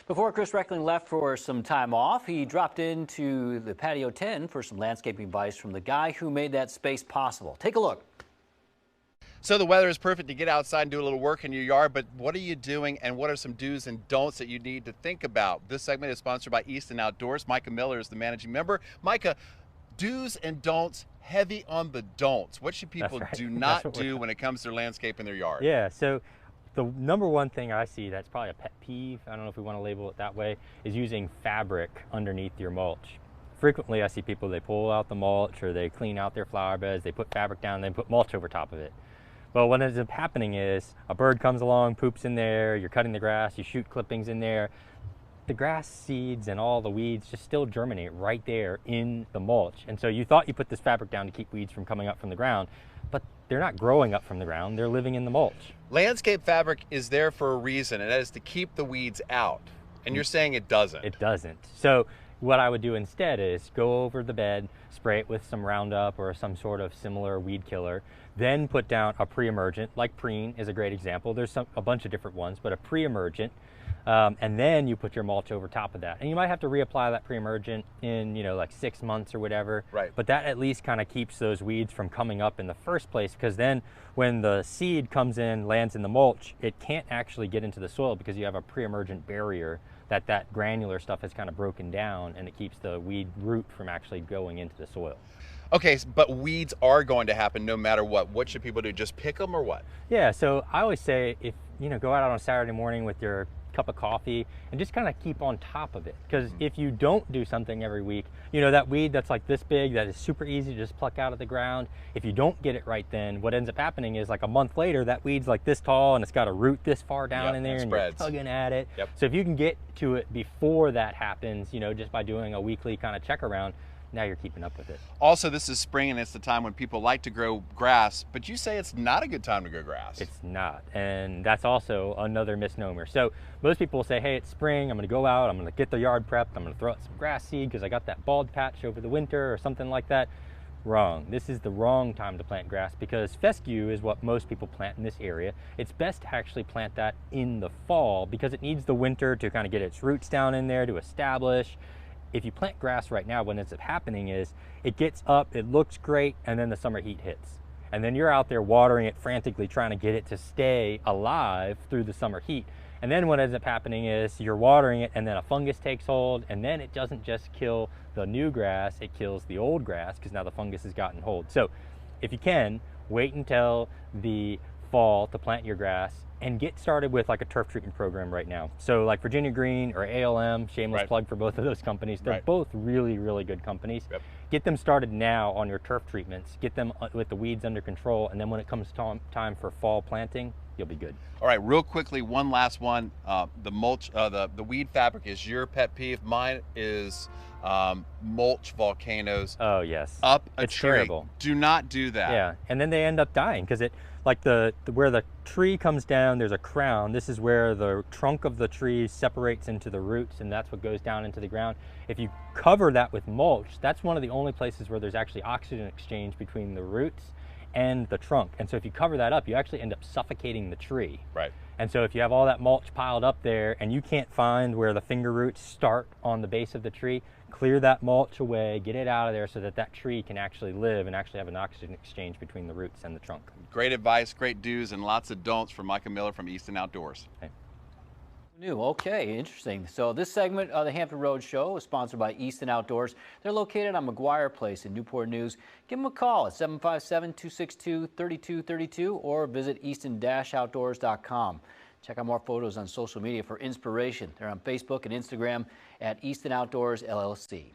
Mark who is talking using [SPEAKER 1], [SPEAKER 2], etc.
[SPEAKER 1] Before Chris Reckling left for some time off, he dropped into the patio 10 for some landscaping advice from the guy who made that space possible. Take a look.
[SPEAKER 2] So the weather is perfect to get outside and do a little work in your yard, but what are you doing and what are some do's and don'ts that you need to think about? This segment is sponsored by Easton Outdoors. Micah Miller is the managing member. Micah, do's and don'ts, heavy on the don'ts. What should people do not do when it comes to landscape in their yard?
[SPEAKER 3] Yeah, so the number one thing I see that's probably a pet peeve, I don't know if we want to label it that way, is using fabric underneath your mulch. Frequently I see people, they pull out the mulch or they clean out their flower beds, they put fabric down, then put mulch over top of it. Well, what ends up happening is a bird comes along, poops in there, you're cutting the grass, you shoot clippings in there. The grass seeds and all the weeds just still germinate right there in the mulch. And so you thought you put this fabric down to keep weeds from coming up from the ground, but they're not growing up from the ground, they're living in the mulch.
[SPEAKER 2] Landscape fabric is there for a reason, and that is to keep the weeds out. And you're saying it doesn't.
[SPEAKER 3] It doesn't. So what I would do instead is go over the bed, spray it with some Roundup or some sort of similar weed killer, then put down a pre-emergent, like Preen is a great example. There's a bunch of different ones, but a pre-emergent, and then you put your mulch over top of that. And you might have to reapply that pre-emergent in, like 6 months or whatever.
[SPEAKER 2] Right.
[SPEAKER 3] But that at least kind of keeps those weeds from coming up in the first place, because then when the seed comes in, lands in the mulch, it can't actually get into the soil because you have a pre-emergent barrier that granular stuff has kind of broken down, and it keeps the weed root from actually going into the soil.
[SPEAKER 2] Okay, but weeds are going to happen no matter what. What should people do? Just pick them or what?
[SPEAKER 3] Yeah, so I always say, if go out on a Saturday morning with your cup of coffee and just kind of keep on top of it, because if you don't do something every week, that weed that's like this big, that is super easy to just pluck out of the ground, if you don't get it right, then what ends up happening is like a month later that weed's like this tall and it's got a root this far down in there, and you're tugging at it. So if you can get to it before that happens, just by doing a weekly kind of check around, now you're keeping up with it.
[SPEAKER 2] Also, this is spring and it's the time when people like to grow grass, but you say it's not a good time to grow grass.
[SPEAKER 3] It's not, and that's also another misnomer. So most people will say, hey, it's spring, I'm gonna go out, I'm gonna get the yard prepped, I'm gonna throw out some grass seed because I got that bald patch over the winter or something like that. Wrong. This is the wrong time to plant grass, because fescue is what most people plant in this area. It's best to actually plant that in the fall because it needs the winter to kind of get its roots down in there to establish. If you plant grass right now, what ends up happening is it gets up, it looks great, and then the summer heat hits. And then you're out there watering it frantically, trying to get it to stay alive through the summer heat. And then what ends up happening is you're watering it, and then a fungus takes hold, and then it doesn't just kill the new grass, it kills the old grass, because now the fungus has gotten hold. So if you can, wait until the fall to plant your grass, and get started with like a turf treatment program right now. So like Virginia Green or ALM, shameless plug for both of those companies. They're both really, really good companies. Get them started now on your turf treatments. Get them with the weeds under control, and then when it comes time for fall planting, you'll be good.
[SPEAKER 2] All right, real quickly, one last one. The mulch, the weed fabric is your pet peeve. Mine is mulch volcanoes.
[SPEAKER 3] Oh yes,
[SPEAKER 2] up a tree.
[SPEAKER 3] It's terrible.
[SPEAKER 2] Do not do that.
[SPEAKER 3] Yeah, and then they end up dying because it, like where the tree comes down, there's a crown. This is where the trunk of the tree separates into the roots, and that's what goes down into the ground. If you cover that with mulch, that's one of the only places where there's actually oxygen exchange between the roots and the trunk. And so if you cover that up, you actually end up suffocating the tree.
[SPEAKER 2] Right.
[SPEAKER 3] And so if you have all that mulch piled up there and you can't find where the finger roots start on the base of the tree, clear that mulch away, get it out of there so that that tree can actually live and actually have an oxygen exchange between the roots and the trunk.
[SPEAKER 2] Great advice, great do's, and lots of don'ts from Micah Miller from Easton Outdoors.
[SPEAKER 3] Okay.
[SPEAKER 1] New. Okay, interesting. So this segment of the Hampton Road Show is sponsored by Easton Outdoors. They're located on McGuire Place in Newport News. Give them a call at 757-262-3232 or visit easton-outdoors.com. Check out more photos on social media for inspiration. They're on Facebook and Instagram at Easton Outdoors LLC.